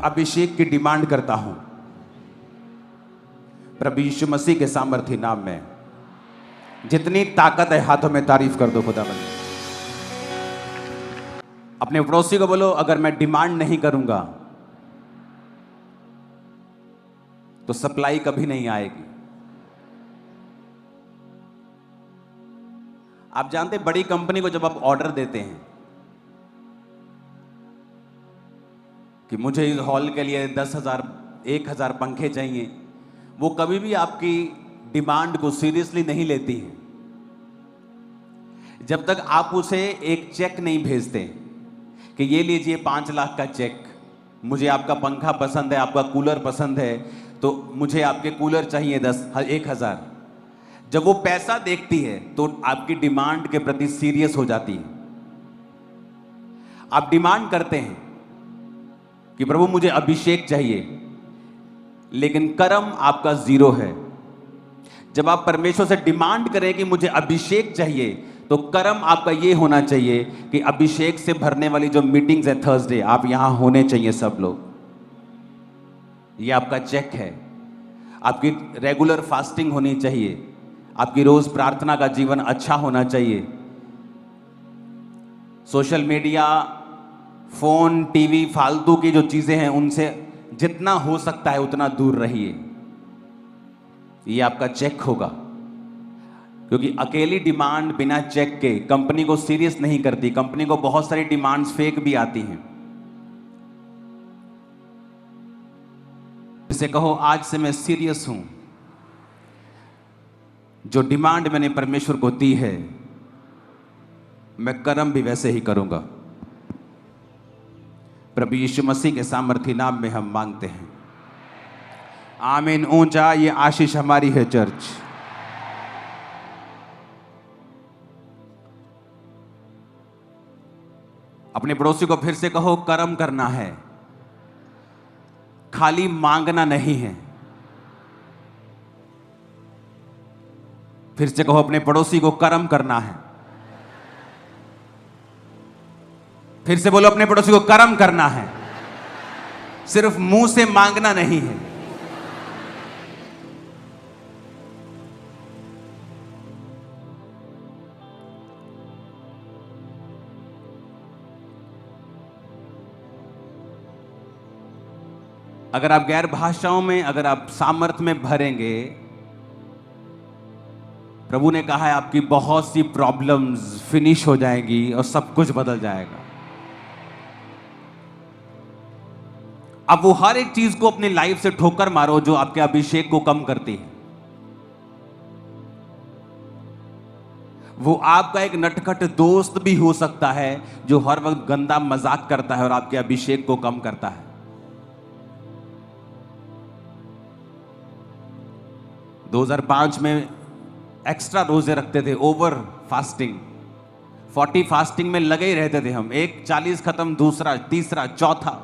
अभिषेक की डिमांड करता हूं प्रभु यीशु मसीह के सामर्थी नाम में। जितनी ताकत है हाथों में तारीफ कर दो खुदावंद। अपने पड़ोसी को बोलो, अगर मैं डिमांड नहीं करूंगा तो सप्लाई कभी नहीं आएगी। आप जानते बड़ी कंपनी को जब आप ऑर्डर देते हैं कि मुझे इस हॉल के लिए 10,000 1,000 पंखे चाहिए, वो कभी भी आपकी डिमांड को सीरियसली नहीं लेती है जब तक आप उसे एक चेक नहीं भेजते कि ये लीजिए 5 लाख का चेक, मुझे आपका पंखा पसंद है, आपका कूलर पसंद है, तो मुझे आपके कूलर चाहिए 1,000। जब वो पैसा देखती है तो आपकी डिमांड के प्रति सीरियस हो जाती है। आप डिमांड करते हैं कि प्रभु मुझे अभिषेक चाहिए, लेकिन कर्म आपका 0 है। जब आप परमेश्वर से डिमांड करें कि मुझे अभिषेक चाहिए, तो कर्म आपका ये होना चाहिए कि अभिषेक से भरने वाली जो मीटिंग्स है थर्सडे, आप यहां होने चाहिए सब लोग। ये आपका चेक है। आपकी रेगुलर फास्टिंग होनी चाहिए, आपकी रोज प्रार्थना का जीवन अच्छा होना चाहिए। सोशल मीडिया, फोन, टीवी, फालतू की जो चीजें हैं उनसे जितना हो सकता है उतना दूर रहिए। ये आपका चेक होगा, क्योंकि अकेली डिमांड बिना चेक के कंपनी को सीरियस नहीं करती। कंपनी को बहुत सारी डिमांड्स फेक भी आती हैं। इसे कहो, आज से मैं सीरियस हूं। जो डिमांड मैंने परमेश्वर को दी है, मैं कर्म भी वैसे ही करूंगा। प्रभु यीशु मसीह के सामर्थी नाम में हम मांगते हैं, आमीन। ऊंचा ये आशीष हमारी है चर्च। अपने पड़ोसी को फिर से कहो, कर्म करना है, खाली मांगना नहीं है। फिर से कहो अपने पड़ोसी को, कर्म करना है। फिर से बोलो अपने पड़ोसी को, कर्म करना है, सिर्फ मुंह से मांगना नहीं है। अगर आप गैर भाषाओं में, अगर आप सामर्थ में भरेंगे, प्रभु ने कहा है आपकी बहुत सी प्रॉब्लम्स फिनिश हो जाएगी और सब कुछ बदल जाएगा। अब वो हर एक चीज को अपनी लाइफ से ठोकर मारो जो आपके अभिषेक को कम करती है। वो आपका एक नटखट दोस्त भी हो सकता है जो हर वक्त गंदा मजाक करता है और आपके अभिषेक को कम करता है। 2005 में एक्स्ट्रा रोजे रखते थे, ओवर फास्टिंग, 40 फास्टिंग में लगे ही रहते थे हम। एक 40 खत्म, दूसरा, तीसरा, चौथा।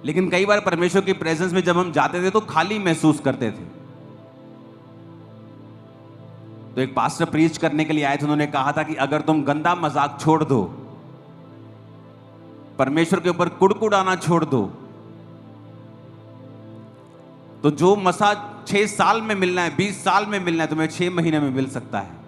लेकिन कई बार परमेश्वर की प्रेजेंस में जब हम जाते थे तो खाली महसूस करते थे। तो एक पास्टर प्रीच करने के लिए आए थे, उन्होंने कहा था कि अगर तुम गंदा मजाक छोड़ दो, परमेश्वर के ऊपर कुड़कुड़ाना छोड़ दो, तो जो मसा 6 साल में मिलना है, 20 साल में मिलना है, तुम्हें 6 महीने में मिल सकता है।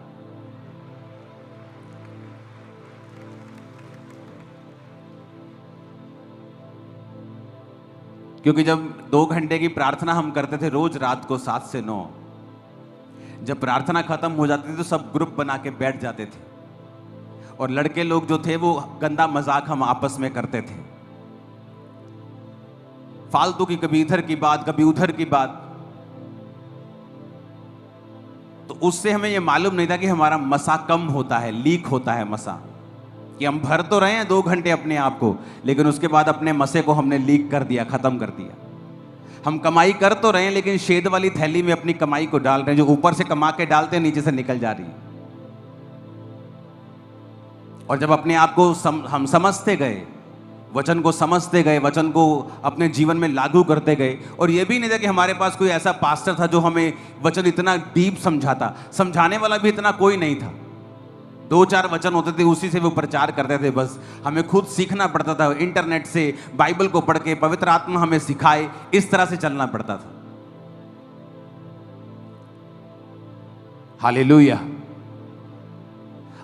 क्योंकि जब 2 घंटे की प्रार्थना हम करते थे रोज रात को 7 से 9, जब प्रार्थना खत्म हो जाती थी तो सब ग्रुप बना के बैठ जाते थे, और लड़के लोग जो थे वो गंदा मजाक हम आपस में करते थे, फालतू की, कभी इधर की बात, कभी उधर की बात। तो उससे हमें यह मालूम नहीं था कि हमारा मसा कम होता है, लीक होता है मसा, कि हम भर तो रहे हैं 2 घंटे अपने आप को, लेकिन उसके बाद अपने मसे को हमने लीक कर दिया, खत्म कर दिया। हम कमाई कर तो रहे हैं, लेकिन शेद वाली थैली में अपनी कमाई को डाल रहे हैं, जो ऊपर से कमा के डालते हैं नीचे से निकल जा रही है। और जब अपने आप को हम समझते गए, वचन को समझते गए, वचन को अपने जीवन में लागू करते गए, और यह भी नहीं था कि हमारे पास कोई ऐसा पास्टर था जो हमें वचन इतना डीप समझाता, समझाने वाला भी इतना कोई नहीं था। 2-4 वचन होते थे, उसी से वो प्रचार करते थे। बस हमें खुद सीखना पड़ता था, इंटरनेट से बाइबल को पढ़ के, पवित्र आत्मा हमें सिखाए, इस तरह से चलना पड़ता था। हालेलुया।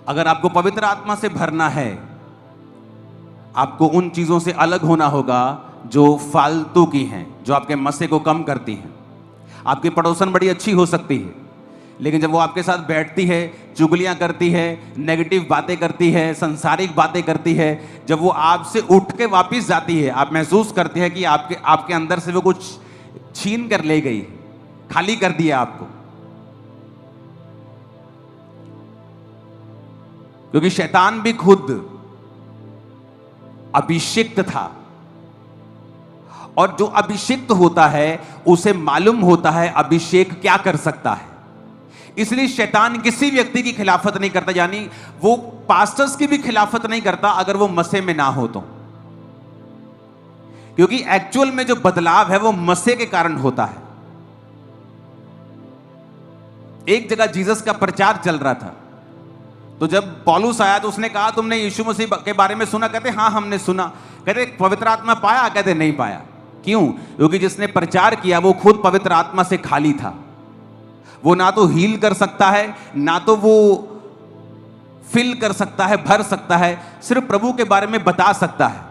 अगर आपको पवित्र आत्मा से भरना है, आपको उन चीजों से अलग होना होगा जो फालतू की हैं, जो आपके मसे को कम करती हैं। आपकी पड़ोसन बड़ी अच्छी हो सकती है, लेकिन जब वो आपके साथ बैठती है, चुगलियां करती है, नेगेटिव बातें करती है, संसारिक बातें करती है, जब वो आपसे उठ के वापस जाती है, आप महसूस करते हैं कि आपके अंदर से वो कुछ छीन कर ले गई, खाली कर दिया आपको। क्योंकि शैतान भी खुद अभिषिक्त था, और जो अभिषिक्त होता है उसे मालूम होता है अभिषेक क्या कर सकता है। इसलिए शैतान किसी व्यक्ति की खिलाफत नहीं करता, यानी वो पास्टर्स की भी खिलाफत नहीं करता अगर वो मसे में ना हो तो, क्योंकि एक्चुअल में जो बदलाव है वो मसे के कारण होता है। एक जगह जीसस का प्रचार चल रहा था, तो जब पौलुस आया तो उसने कहा, तुमने यीशु मसीह के बारे में सुना? कहते हाँ हमने सुना। कहते पवित्र आत्मा पाया? कहते नहीं पाया। क्यों? क्योंकि जिसने प्रचार किया वो खुद पवित्र आत्मा से खाली था। वो ना तो हील कर सकता है, ना तो वो फिल कर सकता है, भर सकता है, सिर्फ प्रभु के बारे में बता सकता है।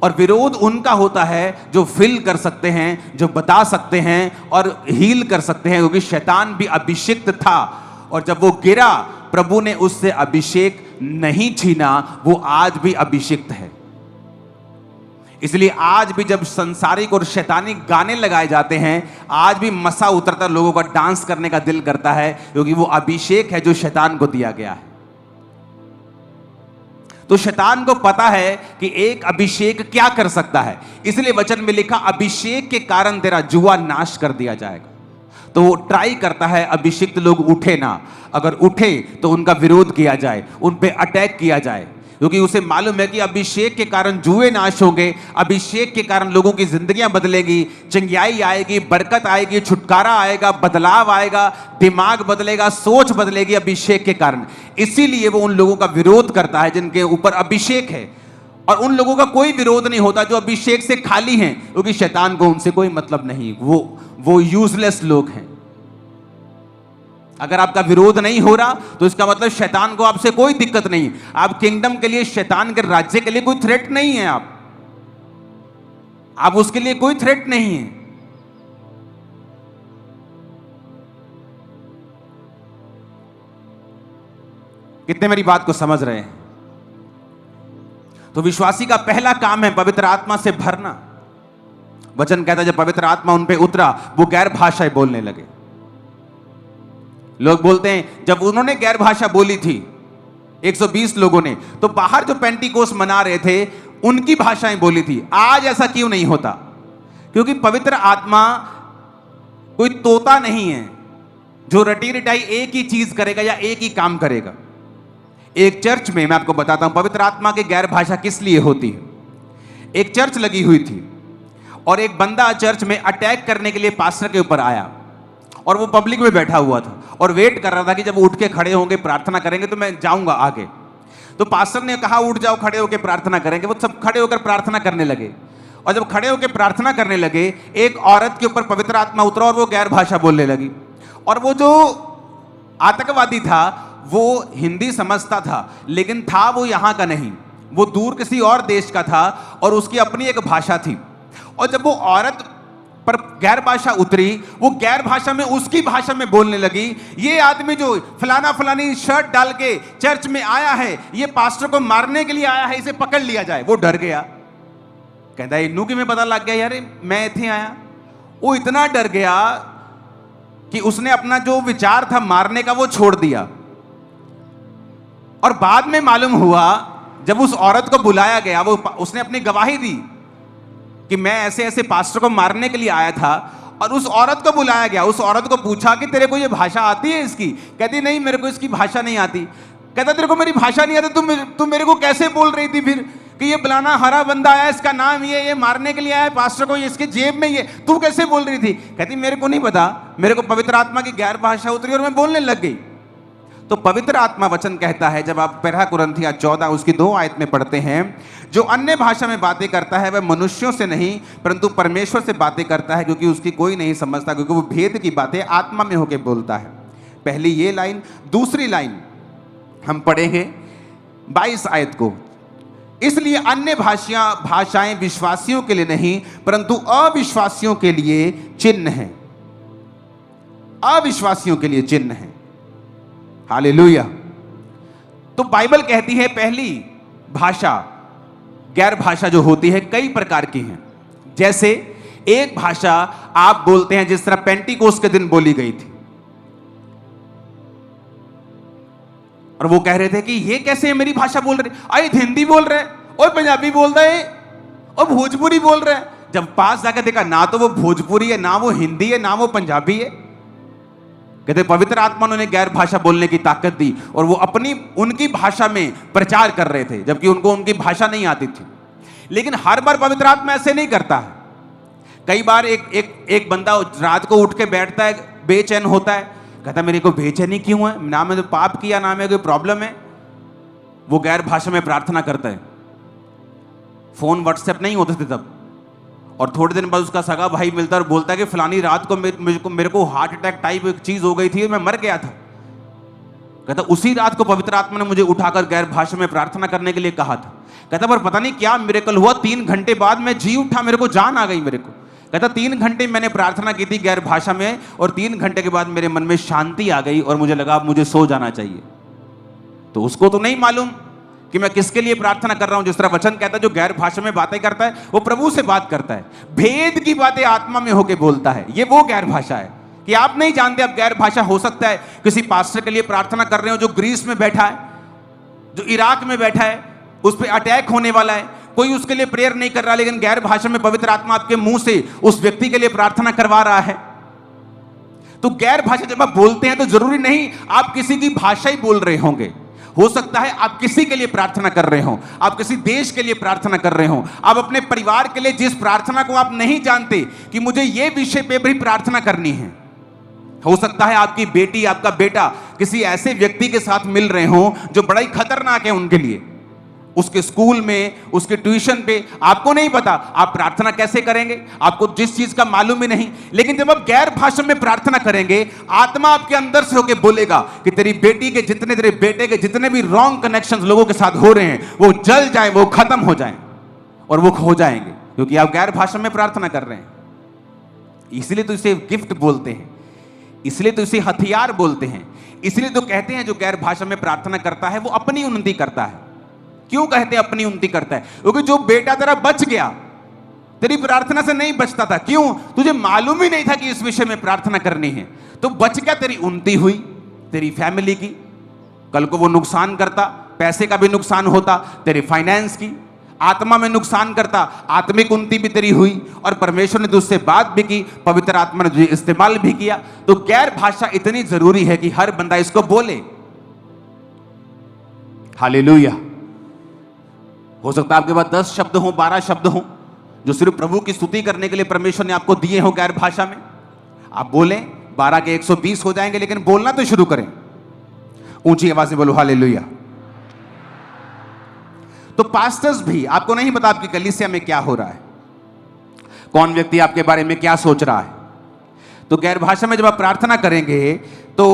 और विरोध उनका होता है जो फिल कर सकते हैं, जो बता सकते हैं और हील कर सकते हैं, क्योंकि शैतान भी अभिषिक्त था, और जब वो गिरा प्रभु ने उससे अभिषेक नहीं छीना, वो आज भी अभिषिक्त है। इसलिए आज भी जब संसारिक और शैतानी गाने लगाए जाते हैं, आज भी मसा उतरता लोगों का डांस करने का दिल करता है, क्योंकि वो अभिषेक है जो शैतान को दिया गया है। तो शैतान को पता है कि एक अभिषेक क्या कर सकता है, इसलिए वचन में लिखा अभिषेक के कारण तेरा जुआ नाश कर दिया जाएगा। तो वो ट्राई करता है अभिषिक्त लोग उठे ना, अगर उठे तो उनका विरोध किया जाए, उन पे अटैक किया जाए, क्योंकि उसे मालूम है कि अभिषेक के कारण जुए नाश होंगे, अभिषेक के कारण लोगों की जिंदगियां बदलेगी, चंगियाई आएगी, बरकत आएगी, छुटकारा आएगा, बदलाव आएगा, दिमाग बदलेगा, सोच बदलेगी अभिषेक के कारण। इसीलिए वो उन लोगों का विरोध करता है जिनके ऊपर अभिषेक है, और उन लोगों का कोई विरोध नहीं होता जो अभिषेक से खाली हैं, क्योंकि शैतान को उनसे कोई मतलब नहीं, वो यूजलेस लोग हैं। अगर आपका विरोध नहीं हो रहा तो इसका मतलब शैतान को आपसे कोई दिक्कत नहीं। आप किंगडम के लिए, शैतान के राज्य के लिए कोई थ्रेट नहीं है, आप उसके लिए कोई थ्रेट नहीं है। कितने मेरी बात को समझ रहे हैं? तो विश्वासी का पहला काम है पवित्र आत्मा से भरना। वचन कहता है जब पवित्र आत्मा उन पे उतरा वो गैर भाषाएं बोलने लगे। लोग बोलते हैं जब उन्होंने गैर भाषा बोली थी 120 लोगों ने, तो बाहर जो पेंटिकोस मना रहे थे उनकी भाषाएं बोली थी। आज ऐसा क्यों नहीं होता? क्योंकि पवित्र आत्मा कोई तोता नहीं है जो रटी रटाई एक ही चीज करेगा या एक ही काम करेगा। एक चर्च में मैं आपको बताता हूं पवित्र आत्मा की गैर भाषा किस लिए होती है। एक चर्च लगी हुई थी और एक बंदा चर्च में अटैक करने के लिए पास्टर के ऊपर आया, और वो पब्लिक में बैठा हुआ था और वेट कर रहा था कि जब उठ के खड़े होंगे प्रार्थना करेंगे तो मैं जाऊंगा आगे। तो पास्टर ने कहा उठ जाओ, खड़े होकर प्रार्थना करेंगे। वो सब खड़े होकर प्रार्थना करने लगे, और जब खड़े होकर प्रार्थना करने लगे एक औरत के ऊपर पवित्र आत्मा उतरा और वो गैर भाषा बोलने लगी। और वो जो आतंकवादी था वो हिंदी समझता था, लेकिन था वो यहां का नहीं, वो दूर किसी और देश का था और उसकी अपनी एक भाषा थी। और जब वो औरत पर गैर भाषा उतरी, वो गैर भाषा में उसकी भाषा में बोलने लगी। ये आदमी जो फलाना फलानी शर्ट डाल के चर्च में आया है, ये पास्टर को मारने के लिए आया है, इसे पकड़ लिया जाए। वो डर गया, कहता है इन्नू की में पता लग गया यार मैं इथे आया। वो इतना डर गया कि उसने अपना जो विचार था मारने का वो छोड़ दिया। और बाद में मालूम हुआ जब उस औरत को बुलाया गया, वो उसने अपनी गवाही दी कि मैं ऐसे ऐसे पास्टर को मारने के लिए आया था। और उस औरत को बुलाया गया, उस औरत को पूछा कि तेरे को ये भाषा आती है इसकी? कहती नहीं मेरे को इसकी भाषा नहीं आती। कहता तेरे को मेरी भाषा नहीं आती, तुम मेरे को कैसे बोल रही थी फिर कि ये फलाना हरा बंदा आया, इसका नाम ये मारने के लिए आया पास्टर को, इसके जेब में ये, तू कैसे बोल रही थी? कहती मेरे को नहीं पता, मेरे को पवित्र आत्मा की गैर भाषा उतरी और मैं बोलने लग गई। तो पवित्र आत्मा वचन कहता है, जब आप 1 कुरिन्थियों 14 उसकी 2 आयत में पढ़ते हैं, जो अन्य भाषा में बातें करता है वह मनुष्यों से नहीं परंतु परमेश्वर से बातें करता है, क्योंकि उसकी कोई नहीं समझता, क्योंकि वो भेद की बातें आत्मा में होकर बोलता है। पहली ये लाइन। दूसरी लाइन हम पढ़ेंगे 22 आयत को। इसलिए अन्य भाषाएं विश्वासियों के लिए नहीं परंतु अविश्वासियों के लिए चिन्ह है। अविश्वासियों के लिए चिन्ह है। हालेलुया। तो बाइबल कहती है पहली भाषा, गैर भाषा जो होती है कई प्रकार की हैं। जैसे एक भाषा आप बोलते हैं जिस तरह पेंटिकोस्ट के दिन बोली गई थी, और वो कह रहे थे कि ये कैसे मेरी भाषा बोल रहे, आई हिंदी बोल रहे और पंजाबी बोल रहे और भोजपुरी बोल रहे। जब पास जाकर देखा, ना तो वो भोजपुरी है, ना वो हिंदी है, ना वो पंजाबी है। कहते पवित्र आत्मा ने गैर भाषा बोलने की ताकत दी और वो अपनी उनकी भाषा में प्रचार कर रहे थे, जबकि उनको उनकी भाषा नहीं आती थी। लेकिन हर बार पवित्र आत्मा ऐसे नहीं करता है। कई बार एक बंदा रात को उठ के बैठता है, बेचैन होता है, कहता मेरे को बेचैनी क्यों है, ना मैंने पाप किया, ना मैं कोई प्रॉब्लम है। वो गैर भाषा में प्रार्थना करता है। फोन व्हाट्सएप नहीं होते थे तब, और थोड़े दिन बाद उसका सगा भाई मिलता है और बोलता है कि फलानी रात को मेरे को हार्ट अटैक टाइप एक चीज हो गई थी, मैं मर गया था। कहता उसी रात को पवित्र आत्मा ने मुझे उठाकर गैर भाषा में प्रार्थना करने के लिए कहा था। कहता पर पता नहीं क्या मिरेकल हुआ, 3 घंटे बाद मैं जी उठा, मेरे को जान आ गई मेरे को। कहता 3 घंटे मैंने प्रार्थना की थी गैर भाषा में, और 3 घंटे के बाद मेरे मन में शांति आ गई और मुझे लगा अब मुझे सो जाना चाहिए। तो उसको तो नहीं मालूम कि मैं किसके लिए प्रार्थना कर रहा हूं। जिस तरह वचन कहता है जो गैर भाषा में बातें करता है वो प्रभु से बात करता है, भेद की बातें आत्मा में होकर बोलता है। ये वो गैर भाषा है कि आप नहीं जानते। अब गैर भाषा हो सकता है किसी पास्टर के लिए प्रार्थना कर रहे हो जो ग्रीस में बैठा है, जो इराक में बैठा है, उस पर अटैक होने वाला है, कोई उसके लिए प्रेयर नहीं कर रहा, लेकिन गैर भाषा में पवित्र आत्मा आपके मुंह से उस व्यक्ति के लिए प्रार्थना करवा रहा है। तो गैर भाषा जब आप बोलते हैं तो जरूरी नहीं आप किसी की भाषा ही बोल रहे होंगे। हो सकता है आप किसी के लिए प्रार्थना कर रहे हो, आप किसी देश के लिए प्रार्थना कर रहे हो, आप अपने परिवार के लिए जिस प्रार्थना को आप नहीं जानते कि मुझे ये विषय पे भी प्रार्थना करनी है। हो सकता है आपकी बेटी, आपका बेटा किसी ऐसे व्यक्ति के साथ मिल रहे हो जो बड़ा ही खतरनाक है उनके लिए, उसके स्कूल में, उसके ट्यूशन पे, आपको नहीं पता आप प्रार्थना कैसे करेंगे, आपको जिस चीज का मालूम ही नहीं। लेकिन जब आप गैर भाषा में प्रार्थना करेंगे, आत्मा आपके अंदर से होकर बोलेगा कि तेरी बेटी के जितने, तेरे बेटे के जितने भी रॉन्ग कनेक्शंस लोगों के साथ हो रहे हैं वो जल जाए, वो खत्म हो जाए और वो खो जाएंगे, क्योंकि आप गैर भाषा में प्रार्थना कर रहे हैं। इसलिए तो इसे गिफ्ट बोलते हैं, इसलिए तो इसे हथियार बोलते हैं, इसलिए तो कहते हैं जो गैर भाषा में प्रार्थना करता है वो अपनी उन्नति करता है। क्यों कहते हैं अपनी उन्नति करता है? क्योंकि जो बेटा तेरा बच गया, तेरी प्रार्थना से नहीं बचता था, क्यों? तुझे मालूम ही नहीं था कि इस विषय में प्रार्थना करनी है, तो बच गया, तेरी उन्नति हुई, तेरी फैमिली की। कल को वो नुकसान करता, पैसे का भी नुकसान होता, तेरे फाइनेंस की, आत्मा में नुकसान करता, आत्मिक उन्नति भी तेरी हुई, और परमेश्वर ने तुझसे बात भी की, पवित्र आत्मा ने तुझे इस्तेमाल भी किया। तो गैर भाषा इतनी जरूरी है कि हर बंदा इसको बोले। हालेलुया। हो सकता है आपके पास 10 शब्द हो, 12 शब्द हो, जो सिर्फ प्रभु की स्तुति करने के लिए परमेश्वर ने आपको दिए हो गैर भाषा में। आप बोलें, 12 के 120 हो जाएंगे, लेकिन बोलना तो शुरू करें। ऊंची आवाज से बोलो हालेलुया। तो पास्टर्स भी, आपको नहीं पता आपकी कलीसिया में क्या हो रहा है, कौन व्यक्ति आपके बारे में क्या सोच रहा है। तो गैर भाषा में जब आप प्रार्थना करेंगे तो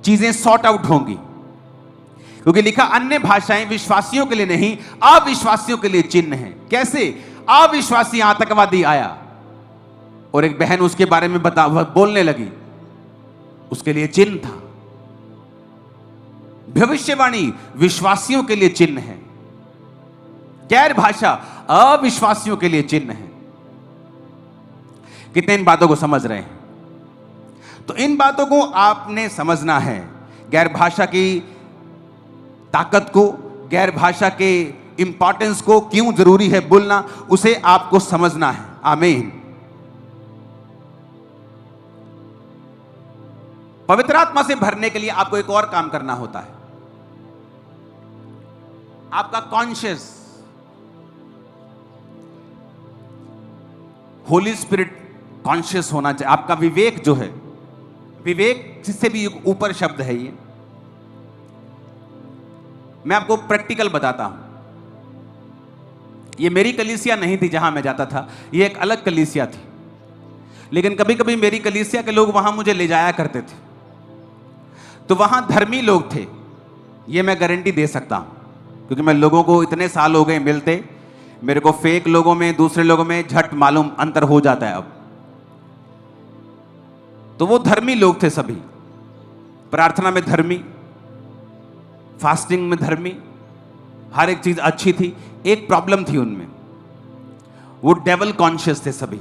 चीजें सॉर्ट आउट होंगी, क्योंकि लिखा अन्य भाषाएं विश्वासियों के लिए नहीं अविश्वासियों के लिए चिन्ह है। कैसे? अविश्वासी आतंकवादी आया और एक बहन उसके बारे में बोलने लगी, उसके लिए चिन्ह था। भविष्यवाणी विश्वासियों के लिए चिन्ह है, गैर भाषा अविश्वासियों के लिए चिन्ह है। कितने इन बातों को समझ रहे हैं? तो इन बातों को आपने समझना है, गैर भाषा की ताकत को, गैर भाषा के इंपॉर्टेंस को, क्यों जरूरी है बोलना, उसे आपको समझना है। आमीन। पवित्र आत्मा से भरने के लिए आपको एक और काम करना होता है। आपका कॉन्शियस, होली स्पिरिट कॉन्शियस होना चाहिए। आपका विवेक जो है विवेक से भी ऊपर शब्द है ये। मैं आपको प्रैक्टिकल बताता हूं। ये मेरी कलीसिया नहीं थी जहां मैं जाता था, ये एक अलग कलीसिया थी, लेकिन कभी कभी मेरी कलीसिया के लोग वहां मुझे ले जाया करते थे। तो वहां धर्मी लोग थे, ये मैं गारंटी दे सकता हूं, क्योंकि मैं लोगों को इतने साल हो गए मिलते, मेरे को फेक लोगों में, दूसरे लोगों में झट मालूम अंतर हो जाता है अब। तो वो धर्मी लोग थे सभी, प्रार्थना में धर्मी, फास्टिंग में धर्मी, हर एक चीज अच्छी थी। एक प्रॉब्लम थी उनमें, वो डेवल कॉन्शियस थे सभी।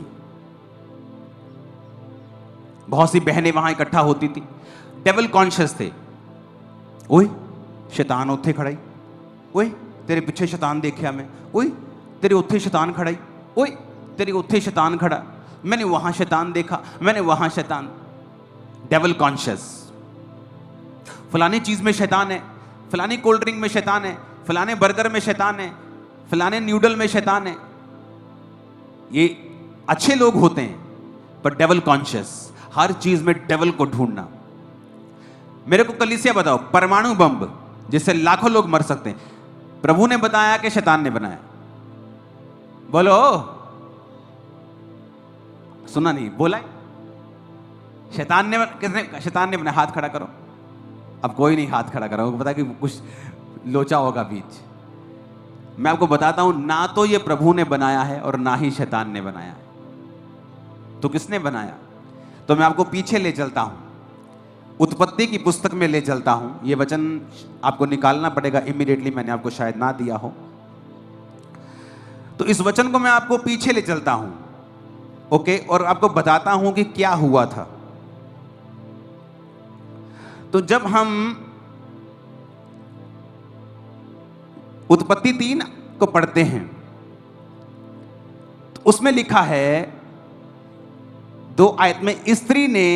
बहुत सी बहनें वहां इकट्ठा होती थी, डेवल कॉन्शियस थे। ओए शैतान उत्थे खड़ाई, ओए तेरे पीछे शैतान देखा मैं, ओए तेरे उत्थे शैतान खड़ाई, ओए तेरे उत्थे शैतान खड़ा, मैंने वहां शैतान देखा, मैंने वहां शैतान। डेवल कॉन्शियस, फलानी चीज में शैतान है, फलानी कोल्ड ड्रिंक में शैतान है, फलाने बर्गर में शैतान है, फलाने न्यूडल में शैतान है। ये अच्छे लोग होते हैं, पर डेवल कॉन्शियस, हर चीज में डेवल को ढूंढना। मेरे को कलीसिया बताओ, परमाणु बम जिससे लाखों लोग मर सकते हैं, प्रभु ने बताया कि शैतान ने बनाया? बोलो, सुना नहीं? बोला शैतान ने, किसने? शैतान ने बनाया। हाथ खड़ा करो। अब कोई नहीं हाथ खड़ा करो, पता कि कुछ लोचा होगा बीच। मैं आपको बताता हूं, ना तो ये प्रभु ने बनाया है और ना ही शैतान ने बनाया है। तो किसने बनाया? तो मैं आपको पीछे ले चलता हूं, उत्पत्ति की पुस्तक में ले चलता हूं। ये वचन आपको निकालना पड़ेगा इमीडिएटली, मैंने आपको शायद ना दिया हो। तो इस वचन को मैं आपको पीछे ले चलता हूं, ओके, और आपको बताता हूं कि क्या हुआ था। तो जब हम उत्पत्ति 3 को पढ़ते हैं तो उसमें लिखा है 2 आयत में, स्त्री ने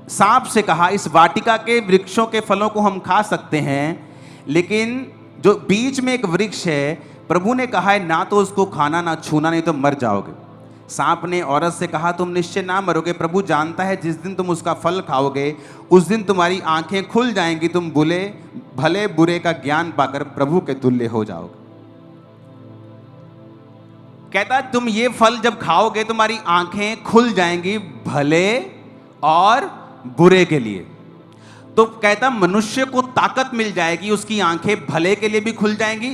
सांप से कहा, इस वाटिका के वृक्षों के फलों को हम खा सकते हैं, लेकिन जो बीच में एक वृक्ष है, प्रभु ने कहा है ना तो उसको खाना ना छूना, नहीं तो मर जाओगे। सांप ने औरत से कहा, तुम निश्चय ना मरोगे, प्रभु जानता है जिस दिन तुम उसका फल खाओगे उस दिन तुम्हारी आंखें खुल जाएंगी, तुम भले बुरे का ज्ञान पाकर प्रभु के तुल्य हो जाओगे। कहता तुम ये फल जब खाओगे तुम्हारी आंखें खुल जाएंगी भले और बुरे के लिए। तो कहता मनुष्य को ताकत मिल जाएगी, उसकी आंखें भले के लिए भी खुल जाएंगी,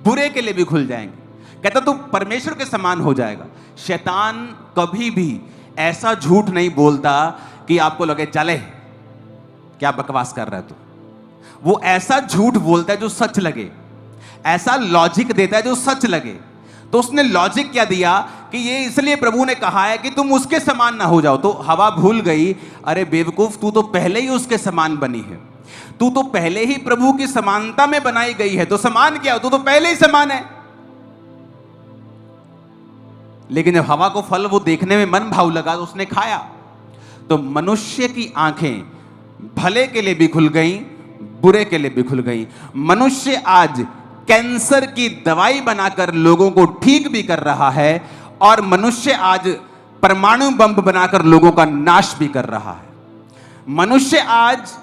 बुरे के लिए भी खुल जाएंगी। कहता तू परमेश्वर के समान हो जाएगा। शैतान कभी भी ऐसा झूठ नहीं बोलता कि आपको लगे चले क्या बकवास कर रहा है तू। वो ऐसा झूठ बोलता है जो सच लगे, ऐसा लॉजिक देता है जो सच लगे। तो उसने लॉजिक क्या दिया कि ये इसलिए प्रभु ने कहा है कि तुम उसके समान ना हो जाओ। तो हवा भूल गई, अरे बेवकूफ, तू तो पहले ही उसके समान बनी है, तू तो पहले ही प्रभु की समानता में बनाई गई है, तो समान क्या हो, तू तो पहले ही समान है। लेकिन जब हवा को फल वो देखने में मन भाव लगा तो उसने खाया, तो मनुष्य की आंखें भले के लिए भी खुल गई, बुरे के लिए भी खुल गई। मनुष्य आज कैंसर की दवाई बनाकर लोगों को ठीक भी कर रहा है, और मनुष्य आज परमाणु बम बनाकर लोगों का नाश भी कर रहा है। मनुष्य आज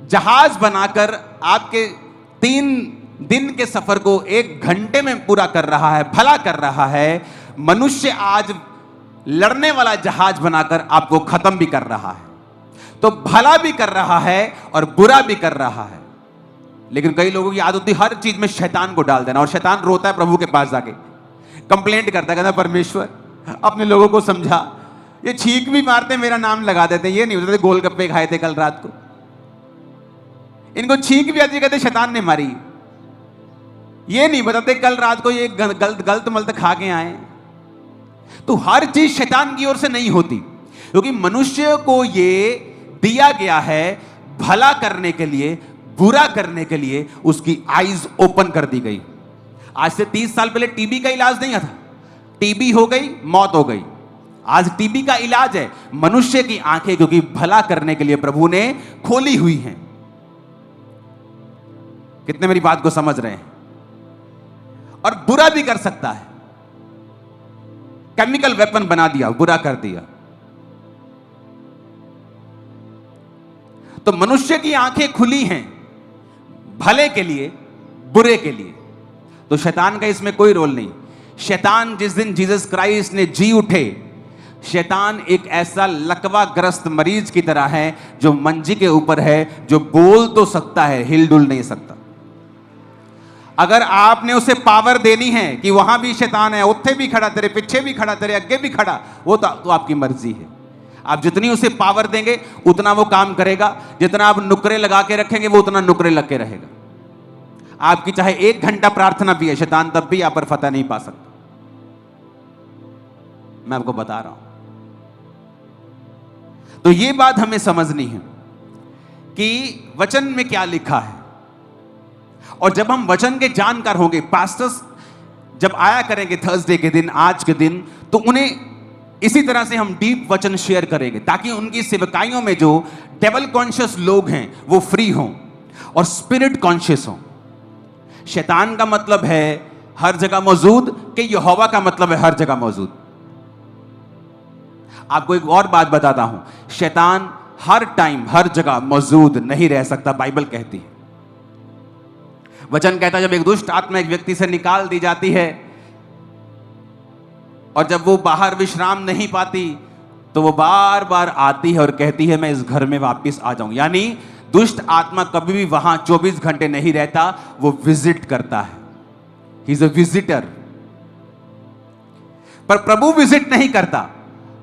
जहाज बनाकर आपके 3 दिन के सफर को 1 घंटे में पूरा कर रहा है, भला कर रहा है। मनुष्य आज लड़ने वाला जहाज बनाकर आपको खत्म भी कर रहा है। तो भला भी कर रहा है और बुरा भी कर रहा है। लेकिन कई लोगों की आदत होती है हर चीज में शैतान को डाल देना, और शैतान रोता है प्रभु के पास जाके, कंप्लेंट करता है, कहता परमेश्वर अपने लोगों को समझा, ये छींक भी मारते मेरा नाम लगा देते, ये नहीं बताते गोलगप्पे खाए थे कल रात को, इनको छींक भी आती है, कहते शैतान ने मारी। ये नहीं बताते कल रात को ये गलत मलत खा के आए। तो हर चीज शैतान की ओर से नहीं होती, क्योंकि मनुष्य को ये दिया गया है भला करने के लिए, बुरा करने के लिए उसकी आईज ओपन कर दी गई। आज से 30 साल पहले टीबी का इलाज नहीं था, टीबी हो गई मौत हो गई। आज टीबी का इलाज है मनुष्य की आंखें, क्योंकि भला करने के लिए प्रभु ने खोली हुई हैं। कितने मेरी बात को समझ रहे हैं? और बुरा भी कर सकता है, केमिकल वेपन बना दिया, बुरा कर दिया। तो मनुष्य की आंखें खुली हैं भले के लिए, बुरे के लिए। तो शैतान का इसमें कोई रोल नहीं। शैतान जिस दिन जीसस क्राइस्ट ने जी उठे, शैतान एक ऐसा लकवाग्रस्त मरीज की तरह है जो मंजी के ऊपर है, जो बोल तो सकता है, हिल डुल नहीं सकता। अगर आपने उसे पावर देनी है कि वहां भी शैतान है, उत्थे भी खड़ा, तेरे पीछे भी खड़ा, तेरे आगे भी खड़ा, वो तो आपकी मर्जी है। आप जितनी उसे पावर देंगे उतना वो काम करेगा, जितना आप नुकरे लगा के रखेंगे वो उतना नुकरे लग के रहेगा। आपकी चाहे 1 घंटा प्रार्थना भी है, शैतान तब भी आप पर फतह नहीं पा सकता। मैं आपको बता रहा हूं। तो ये बात हमें समझनी है कि वचन में क्या लिखा है। और जब हम वचन के जानकार होंगे, पास्टर्स जब आया करेंगे थर्सडे के दिन, आज के दिन, तो उन्हें इसी तरह से हम डीप वचन शेयर करेंगे ताकि उनकी सेवकाइयों में जो डेवल कॉन्शियस लोग हैं वो फ्री हों और स्पिरिट कॉन्शियस हों। शैतान का मतलब है हर जगह मौजूद, कि यहोवा का मतलब है हर जगह मौजूद। आपको एक और बात बताता हूं, शैतान हर टाइम हर जगह मौजूद नहीं रह सकता। बाइबल कहती है, वचन कहता है, जब एक दुष्ट आत्मा एक व्यक्ति से निकाल दी जाती है और जब वो बाहर विश्राम नहीं पाती तो वो बार बार आती है और कहती है मैं इस घर में वापस आ जाऊं। यानी दुष्ट आत्मा कभी भी वहां 24 घंटे नहीं रहता, वो विजिट करता है। He is a visitor. पर प्रभु विजिट नहीं करता,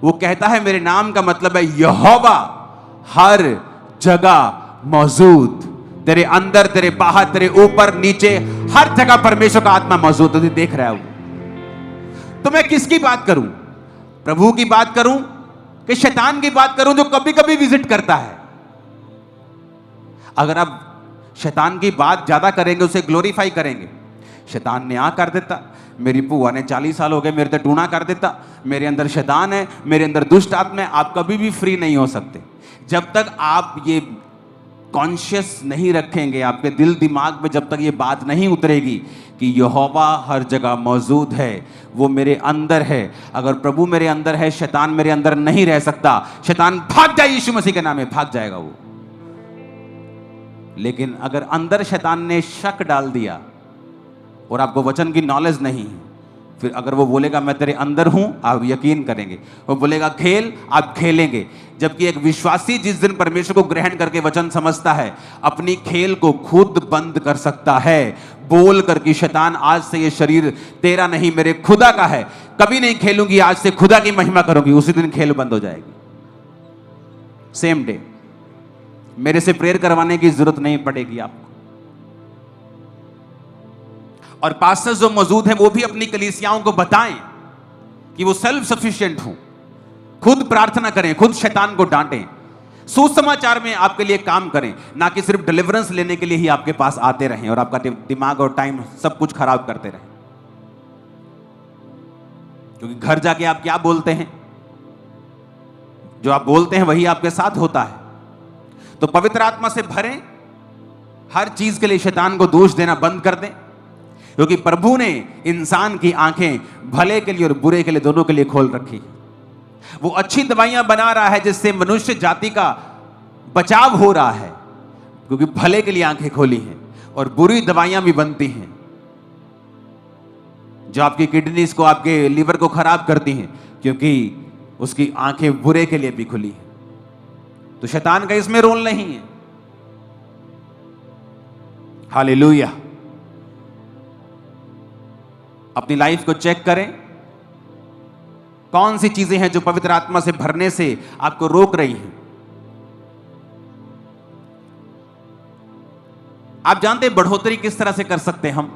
वो कहता है मेरे नाम का मतलब है यहोवा हर जगह मौजूद। तेरे अंदर, तेरे बाहर, तेरे ऊपर नीचे, हर जगह परमेश्वर का आत्मा मौजूद है। देख रहा है वो। तो मैं किसकी बात करूं? प्रभु की बात करूं कि शैतान की बात करूं जो कभी कभी विजिट करता है? अगर आप शैतान की बात ज्यादा करेंगे, उसे ग्लोरीफाई करेंगे, शैतान ने आ कर देता, मेरी बुआ ने 40 साल हो गए मेरे तो टूना कर देता, मेरे अंदर शैतान है, मेरे अंदर दुष्ट आत्मा है। आप कभी भी फ्री नहीं हो सकते जब तक आप ये कॉन्शियस नहीं रखेंगे, आपके दिल दिमाग में जब तक ये बात नहीं उतरेगी कि यहोवा हर जगह मौजूद है, वो मेरे अंदर है। अगर प्रभु मेरे अंदर है, शैतान मेरे अंदर नहीं रह सकता। शैतान भाग जाए यीशु मसीह के नाम में, भाग जाएगा वो। लेकिन अगर अंदर शैतान ने शक डाल दिया और आपको वचन की नॉलेज नहीं है, फिर अगर वो बोलेगा मैं तेरे अंदर हूं, आप यकीन करेंगे। वो बोलेगा खेल, आप खेलेंगे। जबकि एक विश्वासी जिस दिन परमेश्वर को ग्रहण करके वचन समझता है, अपनी खेल को खुद बंद कर सकता है, बोल कर कि शैतान आज से ये शरीर तेरा नहीं मेरे खुदा का है, कभी नहीं खेलूंगी, आज से खुदा की महिमा करूंगी। उसी दिन खेल बंद हो जाएगी, सेम डे। मेरे से प्रेयर करवाने की जरूरत नहीं पड़ेगी आपको। और पास्टर्स जो मौजूद हैं वो भी अपनी कलीसियाओं को बताएं कि वो सेल्फ सफिशिएंट हों, खुद प्रार्थना करें, खुद शैतान को डांटें, सुसमाचार में आपके लिए काम करें, ना कि सिर्फ डिलीवरेंस लेने के लिए ही आपके पास आते रहें और आपका दिमाग और टाइम सब कुछ खराब करते रहें। क्योंकि घर जाके आप क्या बोलते हैं, जो आप बोलते हैं वही आपके साथ होता है। तो पवित्र आत्मा से भरें, हर चीज के लिए शैतान को दोष देना बंद कर दें, क्योंकि प्रभु ने इंसान की आंखें भले के लिए और बुरे के लिए, दोनों के लिए खोल रखी। वो अच्छी दवाइयां बना रहा है जिससे मनुष्य जाति का बचाव हो रहा है, क्योंकि भले के लिए आंखें खोली हैं। और बुरी दवाइयां भी बनती हैं जो आपकी किडनीज को, आपके लीवर को खराब करती हैं, क्योंकि उसकी आंखें बुरे के लिए भी खुली हैं। तो शैतान का इसमें रोल नहीं है। हालेलुया। अपनी लाइफ को चेक करें, कौन सी चीजें हैं जो पवित्र आत्मा से भरने से आपको रोक रही हैं। आप जानते हैं बढ़ोतरी किस तरह से कर सकते हैं हम?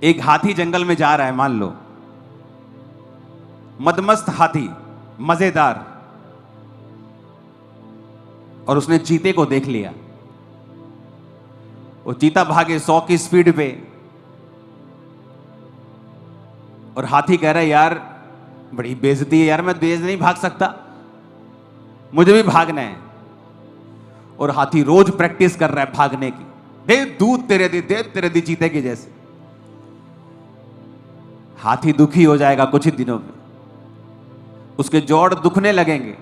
एक हाथी जंगल में जा रहा है, मान लो मदमस्त हाथी, मजेदार, और उसने चीते को देख लिया। वो चीता भागे 100 की स्पीड पे, और हाथी कह रहा है यार बड़ी बेइज्जती है यार, मैं तेज नहीं भाग सकता, मुझे भी भागना है। और हाथी रोज प्रैक्टिस कर रहा है भागने की, दे दूध तेरे दी, दे तेरे दी, चीते की जैसे। हाथी दुखी हो जाएगा कुछ ही दिनों में, उसके जोड़ दुखने लगेंगे,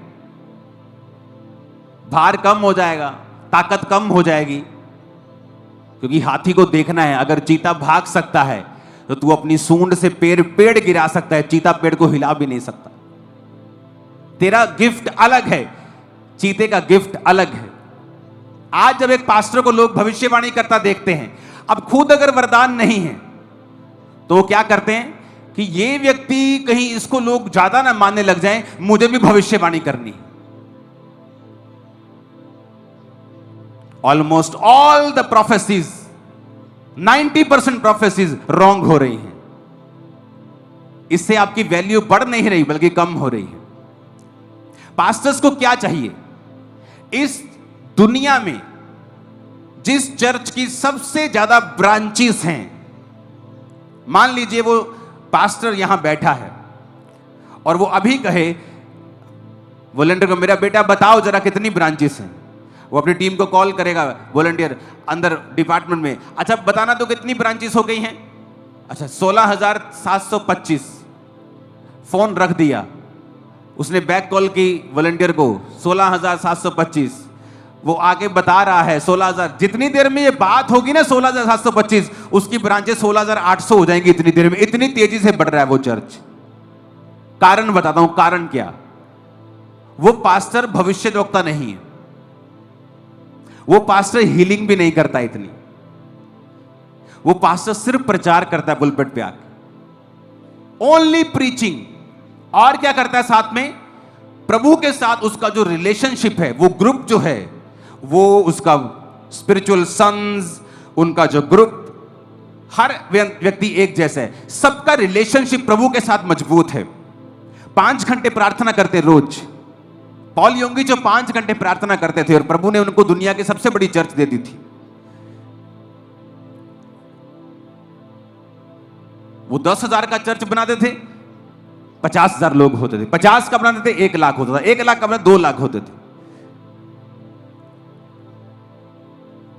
भार कम हो जाएगा, ताकत कम हो जाएगी, क्योंकि हाथी को देखना है। अगर चीता भाग सकता है तो तू अपनी सूंड से पेड़ गिरा सकता है, चीता पेड़ को हिला भी नहीं सकता। तेरा गिफ्ट अलग है, चीते का गिफ्ट अलग है। आज जब एक पास्टर को लोग भविष्यवाणी करता देखते हैं, अब खुद अगर वरदान नहीं है तो वो क्या करते हैं कि ये व्यक्ति कहीं इसको लोग ज्यादा ना मानने लग जाएं, मुझे भी भविष्यवाणी करनी है। Almost all the prophecies, 90% prophecies wrong हो रही हैं। इससे आपकी वैल्यू बढ़ नहीं रही बल्कि कम हो रही है। पास्टर्स को क्या चाहिए? इस दुनिया में जिस चर्च की सबसे ज्यादा ब्रांचेस हैं, मान लीजिए वो पास्टर यहां बैठा है और वो अभी कहे वॉलंटियर को, मेरा बेटा बताओ जरा कितनी ब्रांचेस हैं। वो अपनी टीम को कॉल करेगा, वॉलंटियर अंदर डिपार्टमेंट में, अच्छा बताना तो कितनी ब्रांचेस हो गई हैं? अच्छा 16,725। फोन रख दिया, उसने बैक कॉल की वॉलंटियर को, 16,725। वो आगे बता रहा है 16,000। जितनी देर में ये बात होगी ना 16,725, उसकी ब्रांचेस 16,800 हो जाएंगी इतनी देर में। इतनी तेजी से बढ़ रहा है वो चर्च। कारण बताता हूं, कारण क्या? वो पास्टर भविष्यद्वक्ता नहीं है, वो पास्टर हीलिंग भी नहीं करता इतनी। वो पास्टर सिर्फ प्रचार करता है पुलपिट पे आके, ओनली प्रीचिंग। और क्या करता है साथ में? प्रभु के साथ उसका जो रिलेशनशिप है, वो ग्रुप जो है, वो उसका स्पिरिचुअल सन्स, उनका जो ग्रुप, हर व्यक्ति एक जैसा है, सबका रिलेशनशिप प्रभु के साथ मजबूत है। 5 घंटे प्रार्थना करते रोज। पॉल योंगी जो 5 घंटे प्रार्थना करते थे और प्रभु ने उनको दुनिया की सबसे बड़ी चर्च दे दी थी। वो 10,000 का चर्च बनाते थे, 50,000 लोग होते थे। 50 का बनाते थे, 1 लाख होता था। 1 लाख का बनाते 2 लाख होते थे।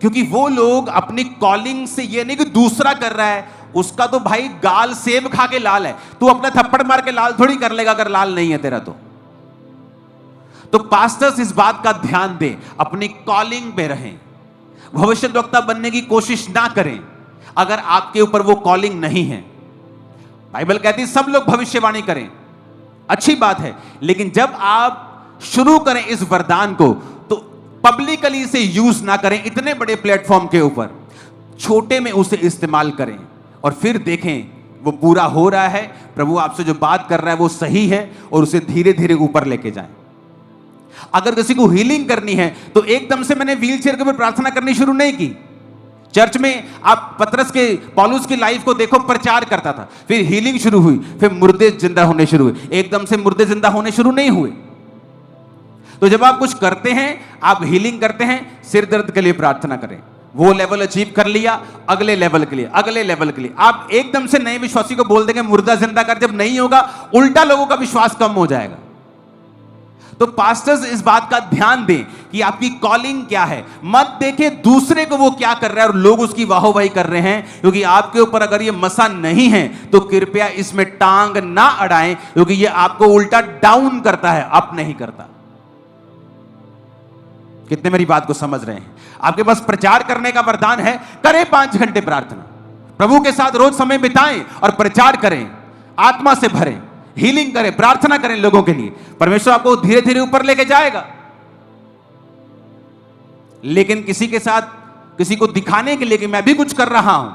क्योंकि वो लोग अपनी कॉलिंग से, ये नहीं कि दूसरा कर रहा है, उसका तो भाई गाल सेब खा के लाल है, तू अपना थप्पड़ मार के लाल थोड़ी कर लेगा अगर लाल नहीं है तेरा। तो पास्टर्स इस बात का ध्यान दें, अपनी कॉलिंग पे रहें, भविष्यद्वक्ता बनने की कोशिश ना करें अगर आपके ऊपर वो कॉलिंग नहीं है। बाइबल कहती है सब लोग भविष्यवाणी करें, अच्छी बात है, लेकिन जब आप शुरू करें इस वरदान को तो पब्लिकली इसे यूज ना करें। इतने बड़े प्लेटफॉर्म के ऊपर छोटे में उसे इस्तेमाल करें और फिर देखें वो पूरा हो रहा है, प्रभु आपसे जो बात कर रहा है वो सही है, और उसे धीरे धीरे ऊपर लेके जाएं। अगर किसी को हीलिंग करनी है तो एकदम से मैंने व्हीलचेयर के ऊपर प्रार्थना करनी शुरू नहीं की। चर्च में आप पतरस के, पौलुस की लाइफ को देखो, प्रचार करता था, फिर हीलिंग शुरू हुई, फिर मुर्दे जिंदा होने शुरू हुए। एकदम से मुर्दे जिंदा होने शुरू नहीं हुए। तो जब आप कुछ करते हैं, आप हीलिंग करते हैं, सिर दर्द के लिए प्रार्थना करें, वो लेवल अचीव कर लिया, अगले लेवल के लिए, अगले लेवल के लिए। आप एकदम से नए विश्वासी को बोल देंगे मुर्दा जिंदा कर, जब नहीं होगा उल्टा लोगों का विश्वास कम हो जाएगा। तो पास्टर्स इस बात का ध्यान दें कि आपकी कॉलिंग क्या है। मत देखें दूसरे को वो क्या कर रहा है और लोग उसकी वाहवाही कर रहे हैं, क्योंकि आपके ऊपर अगर ये मसा नहीं है तो कृपया इसमें टांग ना अड़ाएं, क्योंकि ये आपको उल्टा डाउन करता है, अप नहीं करता। कितने मेरी बात को समझ रहे हैं? आपके पास प्रचार करने का वरदान है, करें 5 घंटे प्रार्थना, प्रभु के साथ रोज समय बिताएं और प्रचार करें, आत्मा से भरें, हीलिंग करें, प्रार्थना करें लोगों के लिए। परमेश्वर आपको धीरे धीरे ऊपर लेके जाएगा। लेकिन किसी के साथ, किसी को दिखाने के लिए कि मैं भी कुछ कर रहा हूं,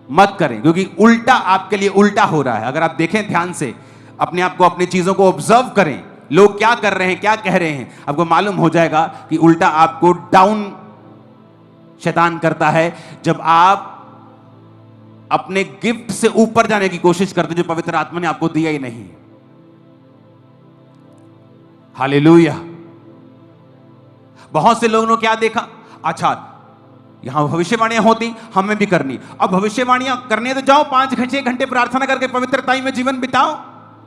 मत करें, क्योंकि उल्टा आपके लिए उल्टा हो रहा है। अगर आप देखें ध्यान से, अपने आप को, अपनी चीजों को ऑब्जर्व करें, लोग क्या कर रहे हैं, क्या कह रहे हैं, आपको मालूम हो जाएगा कि उल्टा आपको डाउन शैतान करता है जब आप अपने गिफ्ट से ऊपर जाने की कोशिश करते हैं जो पवित्र आत्मा ने आपको दिया ही नहीं। हालेलुया। बहुत से लोगों ने क्या देखा, अच्छा यहां भविष्यवाणियां होती, हमें भी करनी, अब भविष्यवाणियां करनी है तो जाओ 5-6 घंटे प्रार्थना करके पवित्रता में जीवन बिताओ।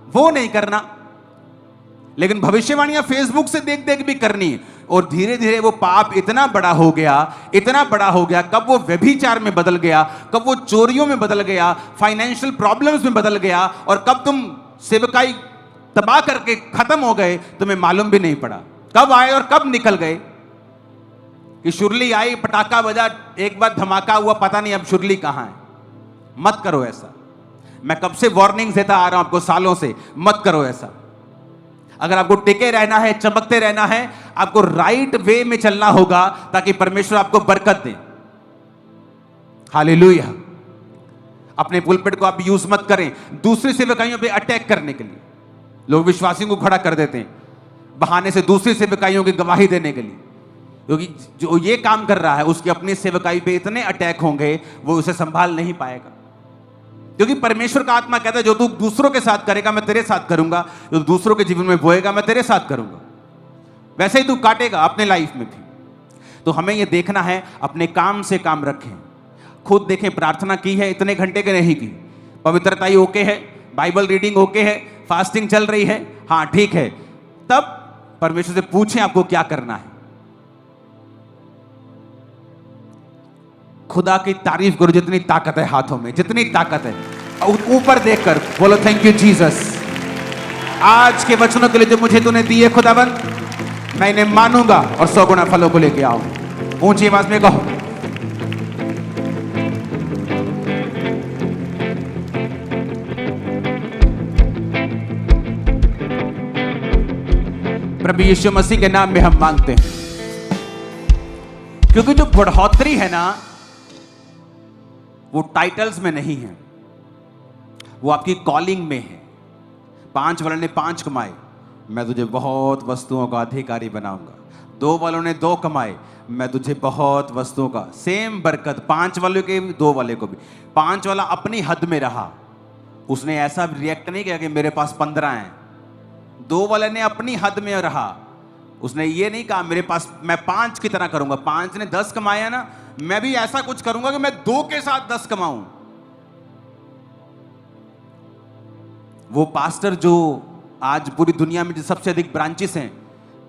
वो नहीं करना, लेकिन भविष्यवाणियां फेसबुक से देख देख भी करनी है। और धीरे धीरे वो पाप इतना बड़ा हो गया, इतना बड़ा हो गया, कब वो व्यभिचार में बदल गया, कब वो चोरियों में बदल गया, फाइनेंशियल प्रॉब्लम्स में बदल गया, और कब तुम सेवकाई तबाह करके खत्म हो गए, तुम्हें मालूम भी नहीं पड़ा। कब आए और कब निकल गए कि शुरली आई, पटाखा बजा, एक बार धमाका हुआ, पता नहीं अब शुरली कहां है। मत करो ऐसा। मैं कब से वार्निंग देता आ रहा हूं आपको, सालों से, मत करो ऐसा। अगर आपको टिके रहना है, चमकते रहना है, आपको राइट वे में चलना होगा ताकि परमेश्वर आपको बरकत दे। हालेलुया। अपने पुलपिट को आप यूज मत करें दूसरी सेवकाइयों पे अटैक करने के लिए। लोग विश्वासियों को खड़ा कर देते हैं बहाने से दूसरी सेवकाइयों की गवाही देने के लिए, क्योंकि जो ये काम कर रहा है उसकी अपनी सेवकाई पे इतने अटैक होंगे वो उसे संभाल नहीं पाएगा। क्योंकि परमेश्वर का आत्मा कहता है जो तू दूसरों के साथ करेगा मैं तेरे साथ करूंगा, जो दूसरों के जीवन में बोएगा मैं तेरे साथ करूंगा, वैसे ही तू काटेगा अपने लाइफ में भी। तो हमें यह देखना है, अपने काम से काम रखें। खुद देखें, प्रार्थना की है इतने घंटे के नहीं की, पवित्रता ही ओके है, बाइबल रीडिंग ओके है, फास्टिंग चल रही है, हाँ ठीक है, तब परमेश्वर से पूछें आपको क्या करना है। खुदा की तारीफ करो, जितनी ताकत है हाथों में, जितनी ताकत है, ऊपर देखकर बोलो थैंक यू जीसस। आज के वचनों के लिए जो मुझे तूने दिए खुदाबंद, मैं इन्हें मानूंगा और 100 गुना फलों को लेके आऊं। ऊंची आवाज में कहो। प्रभु यीशु मसीह के नाम में हम मांगते हैं, क्योंकि जो बढ़ोतरी है ना वो टाइटल्स में नहीं है, वो आपकी कॉलिंग में है। 5 वालों ने 5 कमाए, मैं तुझे बहुत वस्तुओं का अधिकारी बनाऊंगा। 2 वालों ने 2 कमाए, मैं तुझे बहुत वस्तुओं का, सेम बरकत 5 वालों के भी 2 वाले को भी। 5 वाला अपनी हद में रहा, उसने ऐसा रिएक्ट नहीं किया कि मेरे पास 15 हैं। 2 वाले ने अपनी हद में रहा, उसने ये नहीं कहा मेरे पास मैं 5 की तरह करूंगा। 5 ने 10 कमाया ना, मैं भी ऐसा कुछ करूंगा कि मैं 2 के साथ 10 कमाऊं। वो पास्टर जो आज पूरी दुनिया में जो सबसे अधिक ब्रांचेस हैं,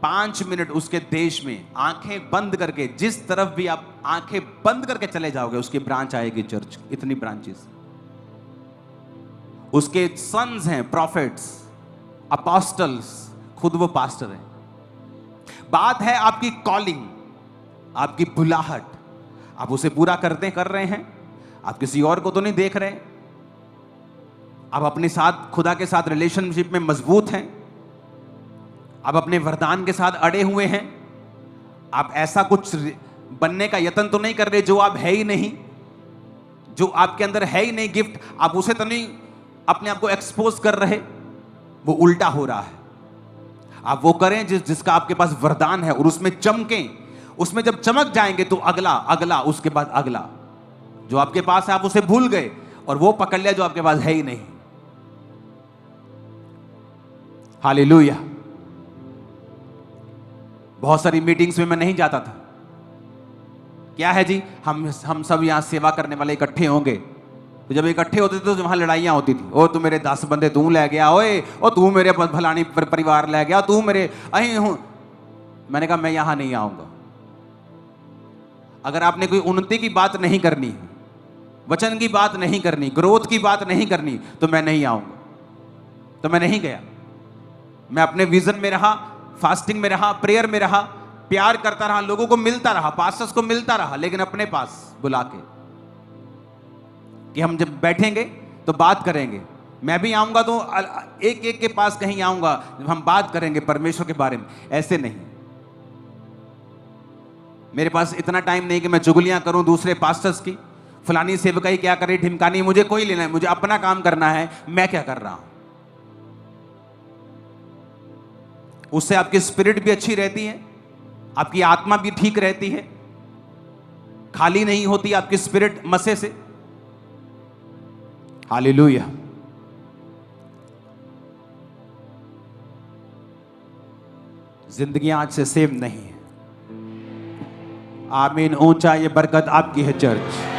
5 मिनट उसके देश में आंखें बंद करके, जिस तरफ भी आप आंखें बंद करके चले जाओगे उसकी ब्रांच आएगी चर्च। इतनी ब्रांचेस, उसके सन्स हैं प्रॉफिट्स, अपोस्टल्स, खुद वो पास्टर है। बात है आपकी कॉलिंग, आपकी बुलाहट, आप उसे पूरा कर रहे हैं। आप किसी और को तो नहीं देख रहे, आप अपने साथ खुदा के साथ रिलेशनशिप में मजबूत हैं, आप अपने वरदान के साथ अड़े हुए हैं। आप ऐसा कुछ बनने का यत्न तो नहीं कर रहे जो आप है ही नहीं, जो आपके अंदर है ही नहीं गिफ्ट, आप उसे तो नहीं अपने आप को एक्सपोज कर रहे। वो उल्टा हो रहा है। आप वो करें जिसका आपके पास वरदान है और उसमें चमकें। उसमें जब चमक जाएंगे तो अगला अगला, उसके बाद अगला। जो आपके पास है आप उसे भूल गए और वो पकड़ लिया जो आपके पास है ही नहीं। हालेलुया। बहुत सारी मीटिंग्स में मैं नहीं जाता था। क्या है जी, हम सब यहां सेवा करने वाले इकट्ठे होंगे, तो जब इकट्ठे होते थे तो वहां लड़ाइयां होती थी। ओ तू मेरे 10 बंदे तू ले गया, ओए ओ तू मेरे भलानी परिवार ले गया, तू मेरे अही हूं। मैंने कहा मैं यहां नहीं आऊंगा। अगर आपने कोई उन्नति की बात नहीं करनी, वचन की बात नहीं करनी, ग्रोथ की बात नहीं करनी, तो मैं नहीं आऊंगा। तो मैं नहीं गया। मैं अपने विजन में रहा, फास्टिंग में रहा, प्रेयर में रहा, प्यार करता रहा, लोगों को मिलता रहा, पास्टर्स को मिलता रहा, लेकिन अपने पास बुला के कि हम जब बैठेंगे तो बात करेंगे। मैं भी आऊंगा तो एक एक के पास कहीं आऊंगा, जब हम बात करेंगे परमेश्वर के बारे में। ऐसे नहीं। मेरे पास इतना टाइम नहीं कि मैं चुगलियां करूं दूसरे पास्टर्स की, फलानी सेवकाई क्या करे, ढिमकानी, मुझे कोई लेना है। मुझे अपना काम करना है, मैं क्या कर रहा हूं। उससे आपकी स्पिरिट भी अच्छी रहती है, आपकी आत्मा भी ठीक रहती है, खाली नहीं होती आपकी स्पिरिट मसे से। हालेलुया। जिंदगी आज से सेम नहीं है। आमीन। ऊंचा ये बरकत आपकी है चर्च।